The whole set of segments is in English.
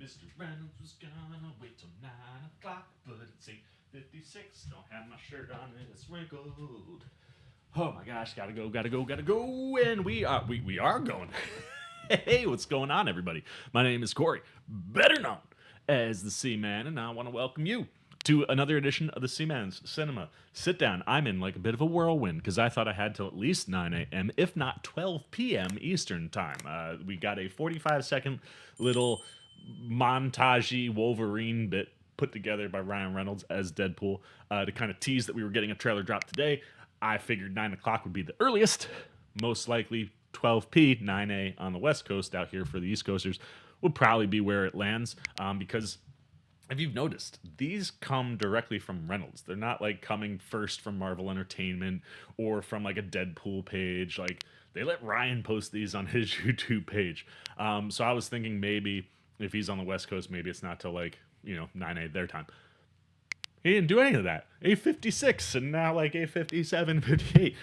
Mr. Reynolds was gonna wait till 9 o'clock, but it's 8:56. Don't have my shirt on and it's wrinkled. Oh my gosh, gotta go, and we are going. Hey, what's going on, everybody? My name is Corey, better known as the Seaman, and I want to welcome you to another edition of the Seaman's Cinema Sit Down. I'm in like a bit of a whirlwind because I thought I had till at least 9 a.m., if not 12 p.m. Eastern time. We got a 45-second little montagey Wolverine bit put together by Ryan Reynolds as Deadpool to kind of tease that we were getting a trailer drop today. I figured 9 o'clock would be the earliest, most likely 12 p, 9 a on the West Coast. Out here for the East Coasters would probably be where it lands because if you've noticed, these come directly from Reynolds. They're not like coming first from Marvel Entertainment or from like a Deadpool page. Like they let Ryan post these on his YouTube page. So I was thinking maybe if he's on the West Coast, maybe it's not till like, 9 a their time. He didn't do any of that. 8:56 and now like 8:57, 58.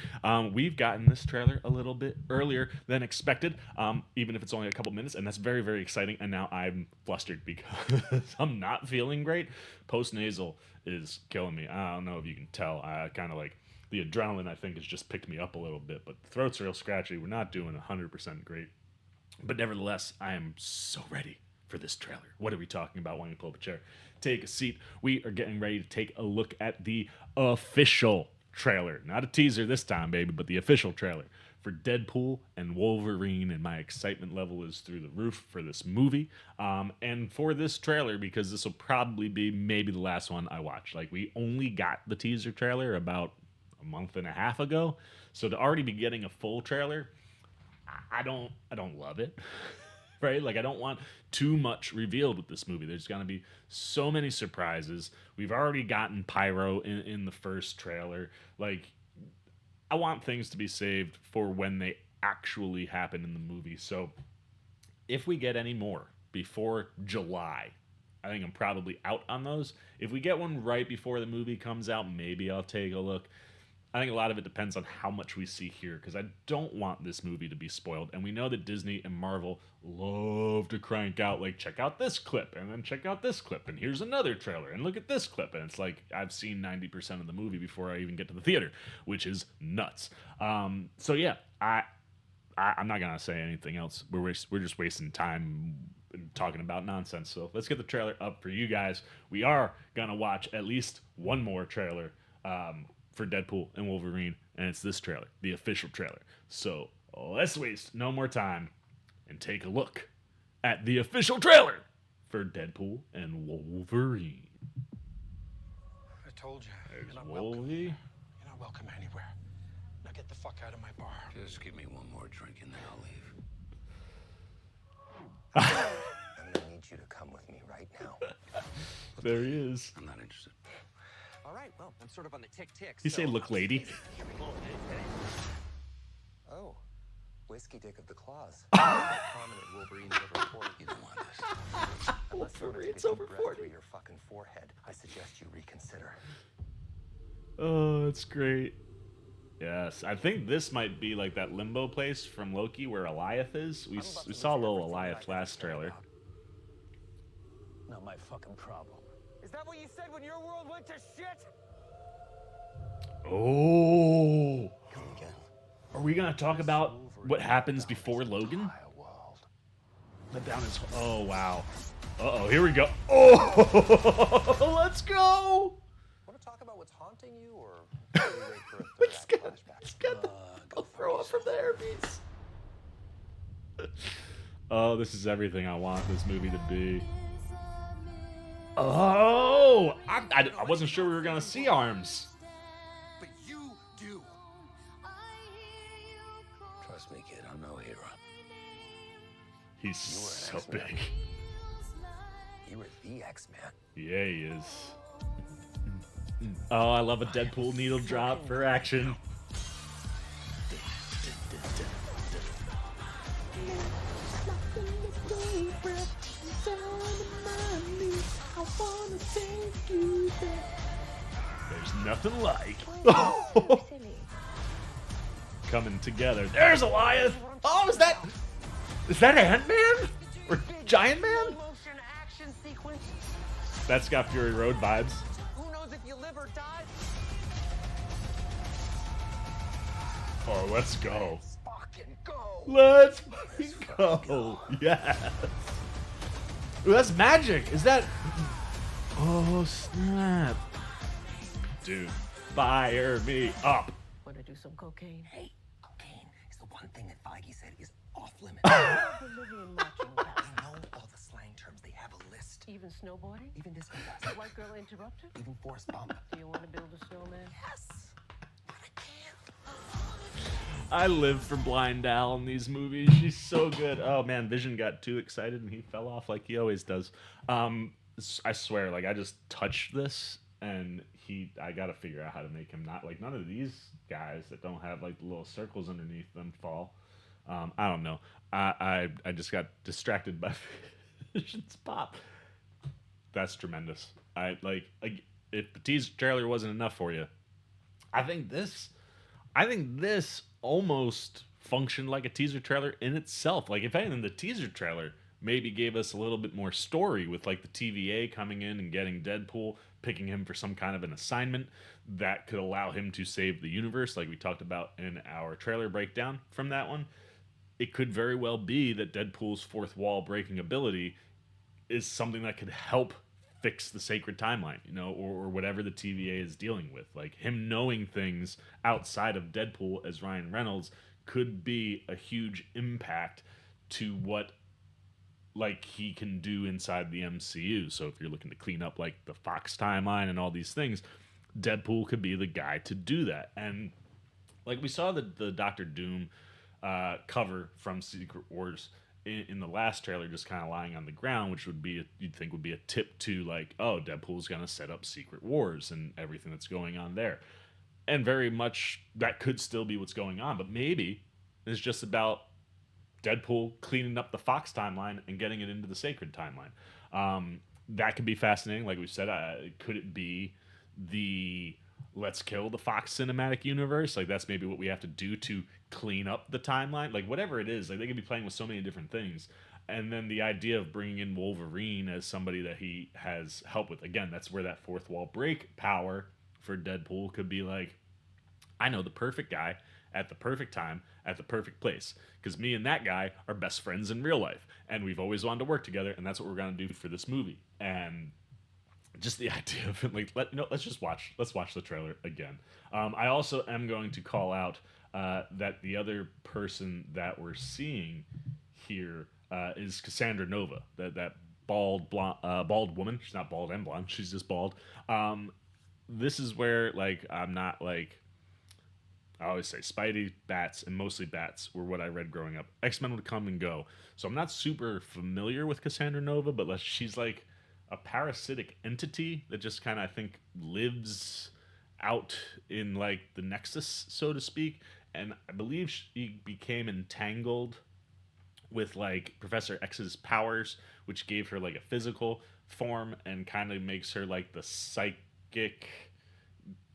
We've gotten this trailer a little bit earlier than expected, even if it's only a couple minutes, and that's very, very exciting. And now I'm flustered because I'm not feeling great. Post-nasal is killing me. I don't know if you can tell. I kind of like the adrenaline, I think, has just picked me up a little bit, but the throat's real scratchy. We're not doing 100% great. But nevertheless, I am so ready for this trailer. What are we talking about? Why don't you pull up a chair? Take a seat. We are getting ready to take a look at the official trailer. Not a teaser this time, baby, but the official trailer for Deadpool and Wolverine, and my excitement level is through the roof for this movie. And for this trailer, because this will probably be maybe the last one I watch. Like, we only got the teaser trailer about a month and a half ago, so to already be getting a full trailer, I don't love it. Right? Like, I don't want too much revealed with this movie. There's going to be so many surprises. We've already gotten pyro in the first trailer. Like, I want things to be saved for when they actually happen in the movie. So, if we get any more before July, I think I'm probably out on those. If we get one right before the movie comes out, maybe I'll take a look. I think a lot of it depends on how much we see here, because I don't want this movie to be spoiled. And we know that Disney and Marvel love to crank out, like, check out this clip, and then check out this clip, and here's another trailer, and look at this clip. And it's like, I've seen 90% of the movie before I even get to the theater, which is nuts. So yeah, I'm not going to say anything else. We're just wasting time talking about nonsense. So let's get the trailer up for you guys. We are going to watch at least one more trailer for Deadpool and Wolverine, and it's this trailer, the official trailer. So let's waste no more time and take a look at the official trailer for Deadpool and Wolverine. I told you. There's you're not Wolvie. welcome. You're not welcome anywhere. Now get the fuck out of my bar. Just give me one more drink and then I'll leave. I'm gonna need you to come with me right now. There he is. I'm not interested. All right, well, I'm sort of on the tick-tick. You say, look, lady. Oh, whiskey dick of the claws. Prominent Wolverine's over 40. You don't want this. Unless you want to take a deep breath through your fucking forehead, I suggest you reconsider. Oh, that's great. Yes, I think this might be like that limbo place from Loki where Eliath is. We saw a little Eliath last trailer. Not my fucking problem. Is that what you said when your world went to shit? Oh, Come again. are we gonna talk about what happens before Logan? World. Let down his. Oh wow. Uh oh, here we go. Oh, let's go. Want to talk about what's haunting you, or should we wait for a third act flashback? Let's get the. I'll throw up from the airpiece. Oh, this is everything I want this movie to be. Oh, I wasn't sure we were gonna see arms. But you do. Trust me, kid, I'm no hero. He's so big. You were the X-Man. Yeah, he is. Oh, I love a Deadpool needle drop for action. There's nothing like coming together. There's Elias. Oh, is that Ant-Man or Giant Man? That's got Fury Road vibes. Who knows if you live or die? Oh, let's go. Let's fucking go. Let's fucking go. Yes. Ooh, that's magic. Is that... Oh, snap. Dude, fire me up. Want to do some cocaine? Hey, cocaine is the one thing that Feige said is off limits. Bolivian marching band. I know all the slang terms. They have a list. Even snowboarding? Even disco dust. White girl interrupted? Even Forrest Bump. Do you want to build a snowman? Yes. But I can't. I live for Blind Al in these movies. She's so good. Oh man, Vision got too excited and he fell off like he always does. I swear, like I just touched this and I gotta figure out how to make him not like none of these guys that don't have like the little circles underneath them fall. I don't know. I just got distracted by Vision's pop. That's tremendous. I like if the teaser trailer wasn't enough for you, I think this almost functioned like a teaser trailer in itself. Like if anything, the teaser trailer maybe gave us a little bit more story with like the TVA coming in and getting Deadpool, picking him for some kind of an assignment that could allow him to save the universe, like we talked about in our trailer breakdown from that one. It could very well be that Deadpool's fourth wall breaking ability is something that could help fix the sacred timeline, you know, or whatever the TVA is dealing with. Like him knowing things outside of Deadpool as Ryan Reynolds could be a huge impact to what like he can do inside the MCU. So if you're looking to clean up like the Fox timeline and all these things, Deadpool could be the guy to do that. And like we saw the Doctor Doom cover from Secret Wars in the last trailer just kind of lying on the ground, which would be you'd think would be a tip to like, oh, Deadpool's gonna set up Secret Wars and everything that's going on there. And very much that could still be what's going on, but maybe it's just about Deadpool cleaning up the Fox timeline and getting it into the sacred timeline. That could be fascinating. Like we said, could it be the let's kill the Fox cinematic universe? Like that's maybe what we have to do to clean up the timeline. Like whatever it is, like they could be playing with so many different things. And then the idea of bringing in Wolverine as somebody that he has help with. Again, that's where that fourth wall break power for Deadpool could be like, I know the perfect guy at the perfect time at the perfect place because me and that guy are best friends in real life and we've always wanted to work together and that's what we're going to do for this movie. And just the idea of it, like let's watch the trailer again. I also am going to call out that the other person that we're seeing here is Cassandra Nova, that bald woman. She's not bald and blonde, she's just bald. This is where like I'm not like, I always say Spidey, bats, and mostly bats were what I read growing up. X-Men would come and go. So I'm not super familiar with Cassandra Nova, but she's like a parasitic entity that just kind of, I think, lives out in like the Nexus, so to speak. And I believe she became entangled with like Professor X's powers, which gave her like a physical form and kind of makes her like the psychic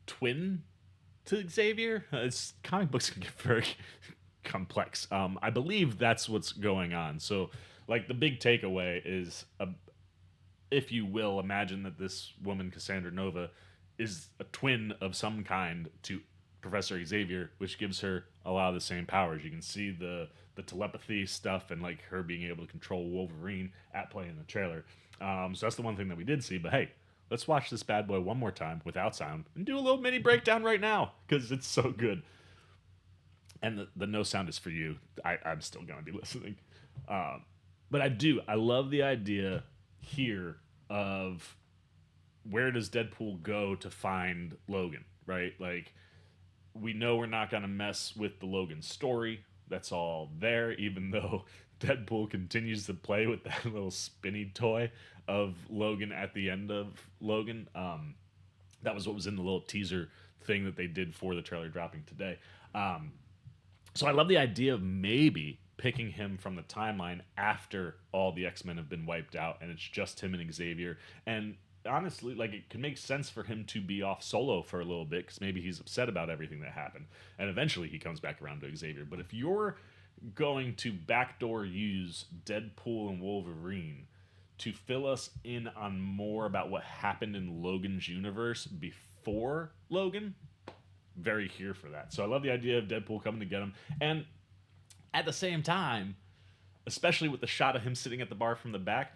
twin to Xavier. Comic books can get very complex. I believe that's what's going on. So, like, the big takeaway is, if you will, imagine that this woman, Cassandra Nova, is a twin of some kind to Professor Xavier, which gives her a lot of the same powers. You can see the telepathy stuff and, like, her being able to control Wolverine at play in the trailer. So that's the one thing that we did see. But, hey, let's watch this bad boy one more time without sound and do a little mini breakdown right now because it's so good. And the no sound is for you. I'm still going to be listening. But I love the idea here of where does Deadpool go to find Logan, right? Like, we know we're not going to mess with the Logan story. That's all there, even though Deadpool continues to play with that little spinny toy of Logan at the end of Logan. That was what was in the little teaser thing that they did for the trailer dropping today. So I love the idea of maybe picking him from the timeline after all the X-Men have been wiped out and it's just him and Xavier. And honestly, like, it could make sense for him to be off solo for a little bit because maybe he's upset about everything that happened. And eventually he comes back around to Xavier. But if you're going to backdoor use Deadpool and Wolverine to fill us in on more about what happened in Logan's universe before Logan, very here for that. So I love the idea of Deadpool coming to get him. And at the same time, especially with the shot of him sitting at the bar from the back,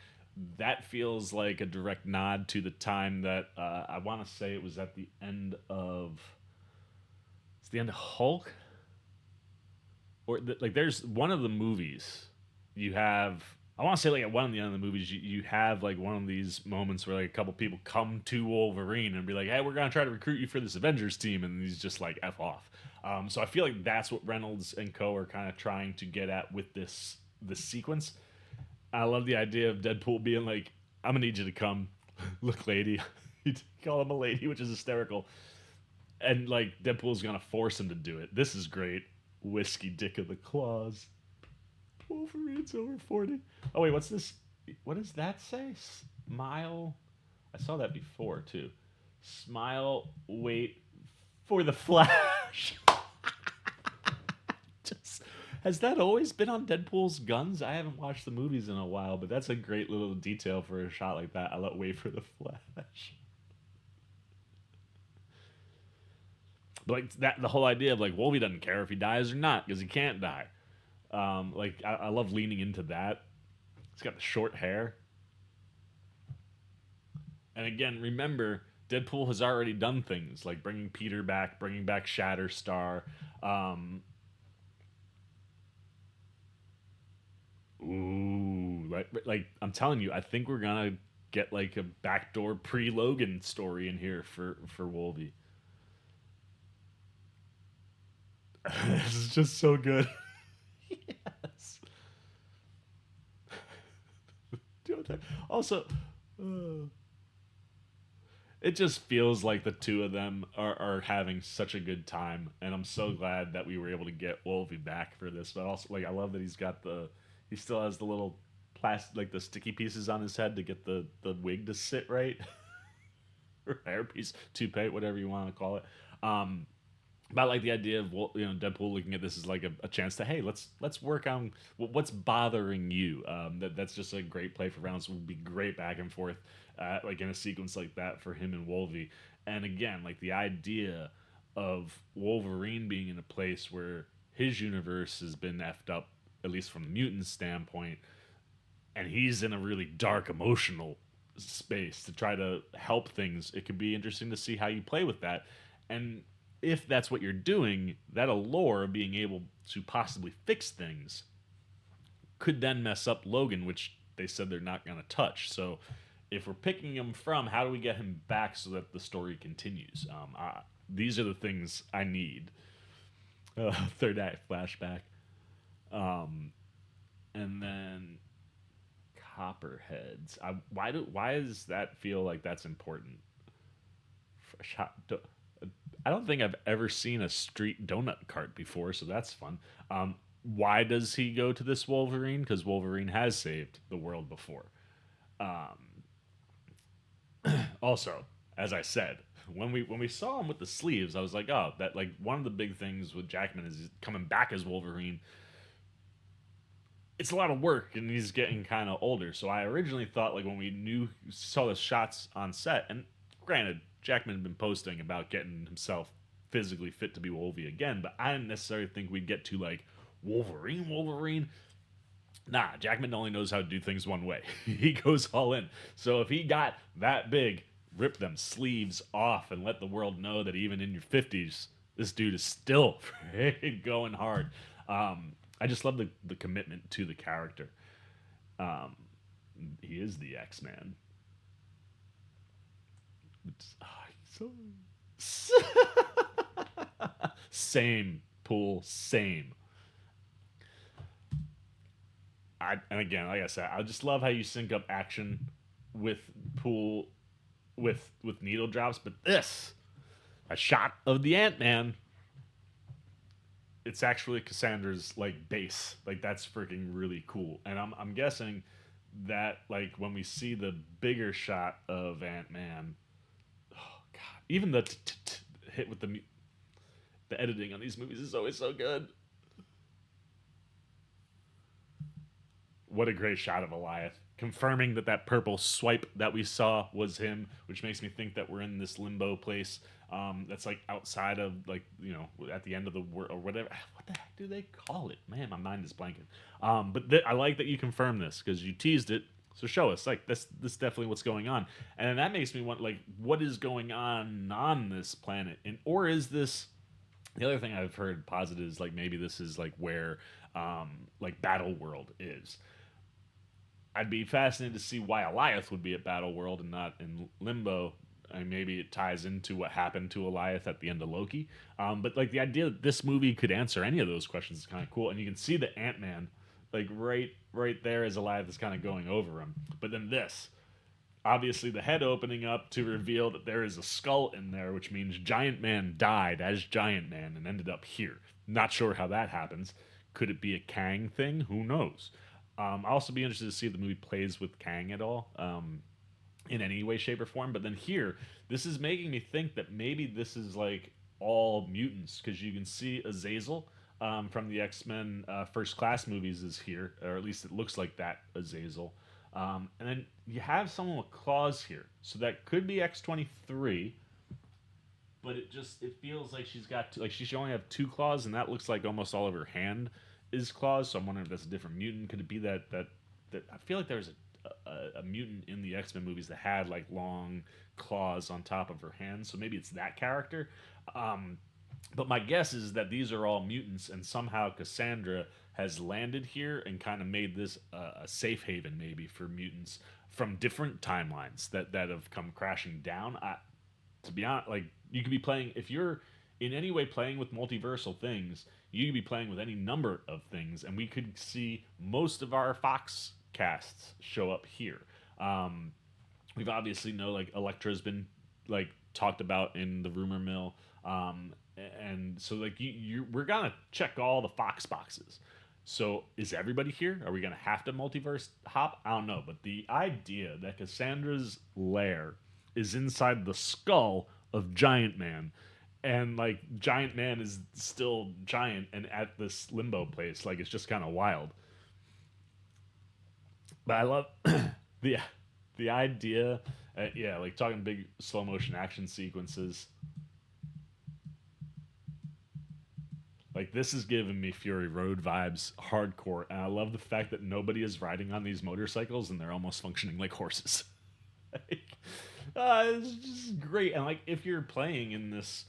that feels like a direct nod to the time that I want to say it was at the end of. It's the end of Hulk, or like there's one of the movies you have. I want to say like at one of the end of the movies you have like one of these moments where like a couple people come to Wolverine and be like, hey, we're gonna try to recruit you for this Avengers team, and he's just like F off. So I feel like that's what Reynolds and co are kind of trying to get at with this sequence. I love the idea of Deadpool being like, I'm gonna need you to come. Look, lady. You call him a lady, which is hysterical. And like Deadpool's gonna force him to do it. This is great. Whiskey dick of the claws. Wolverine's over 40. Oh wait, what's this? What does that say? Smile. I saw that before too. Smile. Wait for the flash. Just, has that always been on Deadpool's guns? I haven't watched the movies in a while, but that's a great little detail for a shot like that. I let wait for the flash. But like that, the whole idea of like Wolvie doesn't care if he dies or not because he can't die. Like I love leaning into that. He's got the short hair, and again, remember Deadpool has already done things like bringing Peter back, bringing back Shatterstar. Like I'm telling you, I think we're gonna get like a backdoor pre-Logan story in here for Wolvie. This is just so good. Yes. Also, it just feels like the two of them are having such a good time, and I'm so glad that we were able to get Wolvie back for this. But also, like, I love that he still has the little plastic, like the sticky pieces on his head to get the wig to sit right, or hairpiece, toupee, whatever you want to call it. But I like the idea of Deadpool looking at this as like a chance to, hey, let's work on what's bothering you. That's just a great play for Reynolds. Would be great back and forth, like in a sequence like that for him and Wolvie. And again, like the idea of Wolverine being in a place where his universe has been effed up, at least from the mutant standpoint, and he's in a really dark emotional space to try to help things. It could be interesting to see how you play with that. And if that's what you're doing, that allure of being able to possibly fix things could then mess up Logan, which they said they're not going to touch. So if we're picking him from, how do we get him back so that the story continues? These are the things I need. Third act flashback. And then Copperheads. Why does that feel like that's important? I don't think I've ever seen a street donut cart before, so that's fun. Why does he go to this Wolverine? Because Wolverine has saved the world before. Also, as I said, when we saw him with the sleeves, I was like, oh, that like one of the big things with Jackman is coming back as Wolverine. It's a lot of work, and he's getting kind of older. So I originally thought, like, when we saw the shots on set, and granted, Jackman had been posting about getting himself physically fit to be Wolvie again, but I didn't necessarily think we'd get to, like, Wolverine. Nah, Jackman only knows how to do things one way. He goes all in. So if he got that big, rip them sleeves off and let the world know that even in your 50s, this dude is still going hard. I just love the commitment to the character. He is the X-Man. Same, Pool, same. And again, like I said, I just love how you sync up action with Pool with needle drops, but this, a shot of the Ant-Man, it's actually Cassandra's like base. Like that's freaking really cool. And I'm guessing that like when we see the bigger shot of Ant-Man, oh god, even the hit with the editing on these movies is always so good. What a great shot of Goliath confirming that that purple swipe that we saw was him, which makes me think that we're in this limbo place that's like outside of, like, you know, at the end of the world or whatever. What the heck do they call it? Man, my mind is blanking. But I like that you confirm this because you teased it. So show us, like, this definitely what's going on, and then that makes me want, like, what is going on this planet, and or is this the other thing I've heard positive is like maybe this is like where like Battle World is. I'd be fascinated to see why Eliath would be at Battle World and not in Limbo. And maybe it ties into what happened to Eliath at the end of Loki. But like the idea that this movie could answer any of those questions is kind of cool. And you can see the Ant-Man like right there as Eliath is kind of going over him. But then this, obviously the head opening up to reveal that there is a skull in there, which means Giant Man died as Giant Man and ended up here. Not sure how that happens. Could it be a Kang thing? Who knows? I'll also be interested to see if the movie plays with Kang at all, in any way, shape, or form. But then here, this is making me think that maybe this is like all mutants, because you can see Azazel from the X-Men First Class movies is here, or at least it looks like that Azazel. And then you have someone with claws here, so that could be X-23. But it feels like she's got like she should only have 2 claws, and that looks like almost all of her hand is claws. So I'm wondering if that's a different mutant. Could it be that I feel like there's a mutant in the X-Men movies that had like long claws on top of her hands. So maybe it's that character. But my guess is that these are all mutants, and somehow Cassandra has landed here and kind of made this a safe haven maybe for mutants from different timelines that have come crashing down. To be honest, like, you could be playing, if you're in any way playing with multiversal things, you could be playing with any number of things, and we could see most of our Fox casts show up here. We've obviously know like Elektra's been like talked about in the rumor mill, and so like we're gonna check all the Fox boxes. So is everybody here? Are we gonna have to multiverse hop? I don't know, but the idea that Cassandra's lair is inside the skull of Giant Man, and like Giant Man is still giant and at this limbo place, like, it's just kind of wild. But I love the idea, yeah, like talking big slow motion action sequences. Like, this is giving me Fury Road vibes, hardcore, and I love the fact that nobody is riding on these motorcycles and they're almost functioning like horses. Like, it's just great. And like, if you're playing in this,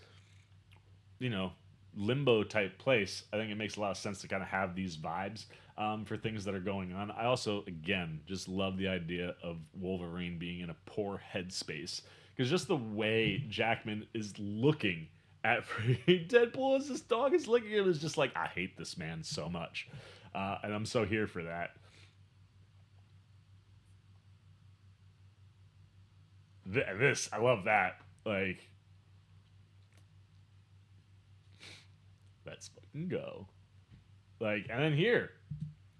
you know, limbo type place, I think it makes a lot of sense to kind of have these vibes for things that are going on. I also, again, just love the idea of Wolverine being in a poor headspace, because just the way Jackman is looking at Deadpool as this dog is looking at him is just like, I hate this man so much, and I'm so here for that. This, I love that. Like, let's fucking go. Like, and then here,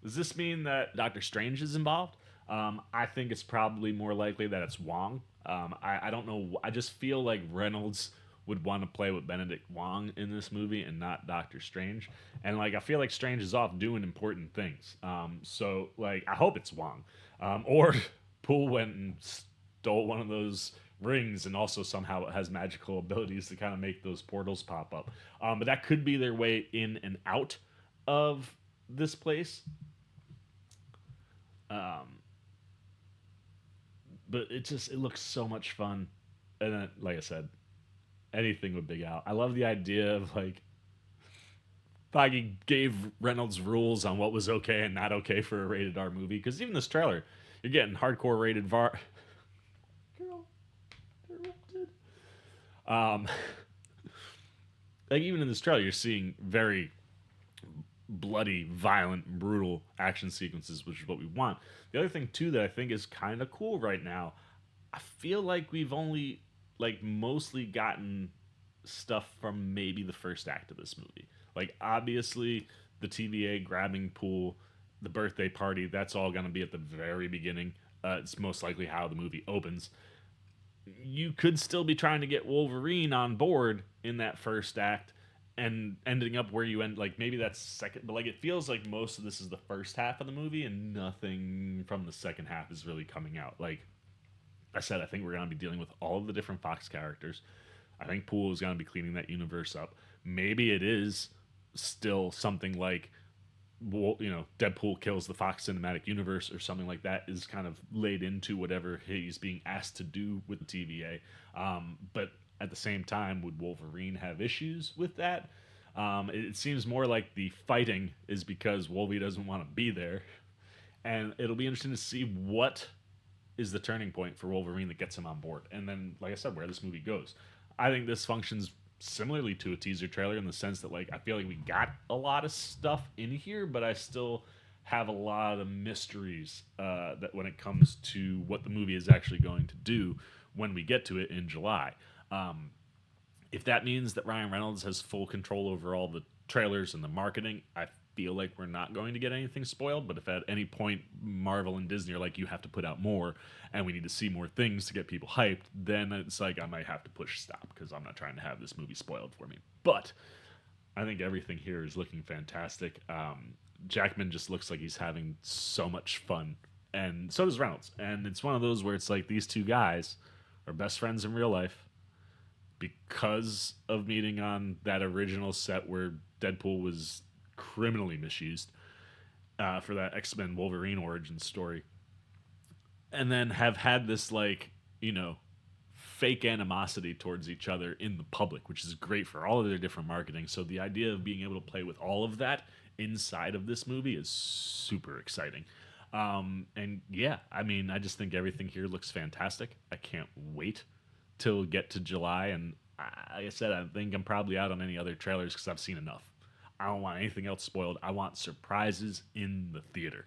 does this mean that Doctor Strange is involved? I think it's probably more likely that it's Wong. I don't know. I just feel like Reynolds would want to play with Benedict Wong in this movie and not Doctor Strange. And like, I feel like Strange is off doing important things. So like, I hope it's Wong. Or Poole went and stole one of those rings and also somehow it has magical abilities to kind of make those portals pop up. But that could be their way in and out of this place. But it looks so much fun. And then, like I said, anything with Big Al. I love the idea of like Feige gave Reynolds rules on what was okay and not okay for a rated R movie. Because even this trailer, you're getting hardcore rated VAR. Girl, interrupted. Like, even in this trailer, you're seeing very bloody, violent, brutal action sequences, which is what we want. The other thing too that I think is kind of cool right now, I feel like we've only like mostly gotten stuff from maybe the first act of this movie. Like, obviously the TVA grabbing Poole, the birthday party, that's all going to be at the very beginning. It's most likely how the movie opens. You could still be trying to get Wolverine on board in that first act, and ending up where you end, like maybe that's second, but like it feels like most of this is the first half of the movie and nothing from the second half is really coming out. Like I said, I think we're going to be dealing with all of the different Fox characters. I think Poole is going to be cleaning that universe up. Maybe it is still something like, Deadpool kills the Fox cinematic universe or something like that is kind of laid into whatever he's being asked to do with the TVA. But at the same time, would Wolverine have issues with that? It seems more like the fighting is because Wolverine doesn't want to be there. And it'll be interesting to see what is the turning point for Wolverine that gets him on board. And then, like I said, where this movie goes. I think this functions similarly to a teaser trailer in the sense that, like, I feel like we got a lot of stuff in here, but I still have a lot of mysteries that when it comes to what the movie is actually going to do when we get to it in July. If that means that Ryan Reynolds has full control over all the trailers and the marketing, I feel like we're not going to get anything spoiled. But if at any point Marvel and Disney are like, you have to put out more and we need to see more things to get people hyped, then it's like I might have to push stop because I'm not trying to have this movie spoiled for me. But I think everything here is looking fantastic. Jackman just looks like he's having so much fun, and so does Reynolds. And it's one of those where it's like these two guys are best friends in real life because of meeting on that original set where Deadpool was criminally misused for that X-Men Wolverine origin story, and then have had this, like, fake animosity towards each other in the public, which is great for all of their different marketing. So the idea of being able to play with all of that inside of this movie is super exciting. And yeah, I mean, I just think everything here looks fantastic. I can't wait till get to July, and like I said, I think I'm probably out on any other trailers because I've seen enough. I don't want anything else spoiled. I want surprises in the theater.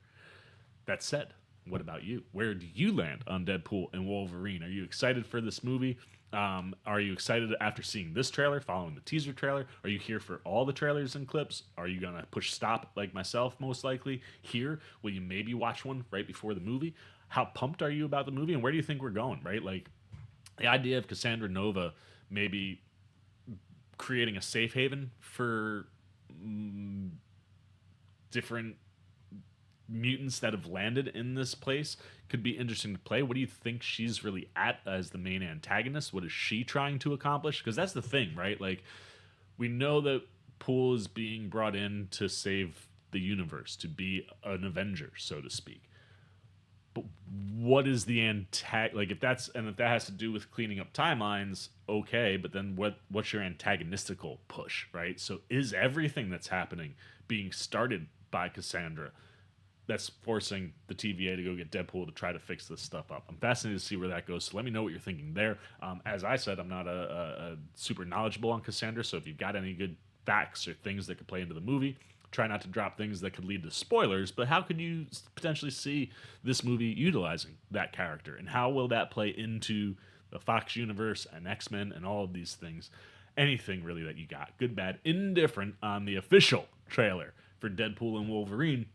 That said, what about you? Where do you land on Deadpool and Wolverine? Are you excited for this movie? Are you excited after seeing this trailer, following the teaser trailer? Are you here for all the trailers and clips? Are you going to push stop like myself, most likely? Here, will you maybe watch one right before the movie? How pumped are you about the movie, and where do you think we're going, right? Like, the idea of Cassandra Nova maybe creating a safe haven for different mutants that have landed in this place could be interesting to play. What do you think she's really at as the main antagonist? What is she trying to accomplish? Because that's the thing, right? Like, we know that Poole is being brought in to save the universe, to be an Avenger, so to speak. But what is the like, if that has to do with cleaning up timelines, okay, but then what's your antagonistical push, right? So is everything that's happening being started by Cassandra that's forcing the TVA to go get Deadpool to try to fix this stuff up? I'm fascinated to see where that goes, so let me know what you're thinking there. As I said, I'm not a super knowledgeable on Cassandra, so if you've got any good facts or things that could play into the movie, try not to drop things that could lead to spoilers, but how could you potentially see this movie utilizing that character, and how will that play into the Fox universe and X-Men and all of these things? Anything really that you got, good, bad, indifferent, on the official trailer for Deadpool and Wolverine,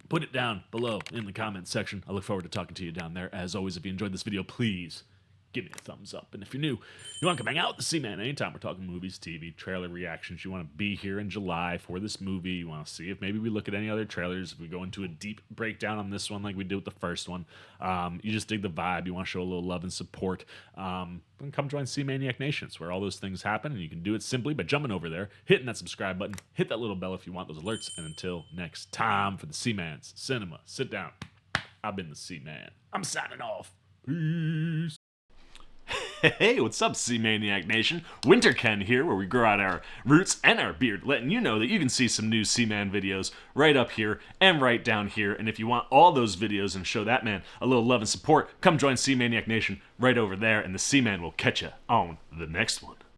put it down below in the comments section. I look forward to talking to you down there. As always, if you enjoyed this video, please give me a thumbs up. And if you're new, you want to come hang out with the C-Man anytime we're talking movies, TV, trailer reactions, you want to be here in July for this movie, you want to see if maybe we look at any other trailers, if we go into a deep breakdown on this one like we did with the first one, you just dig the vibe, you want to show a little love and support, then come join C-Maniac Nations, where all those things happen, and you can do it simply by jumping over there, hitting that subscribe button, hit that little bell if you want those alerts, and until next time for the C-Man's Cinema Sit Down, I've been the C-Man. I'm signing off. Peace. Hey, what's up, C-Maniac Nation? Winter Ken here, where we grow out our roots and our beard, letting you know that you can see some new C-Man videos right up here and right down here. And if you want all those videos and show that man a little love and support, come join C-Maniac Nation right over there, and the C-Man will catch you on the next one.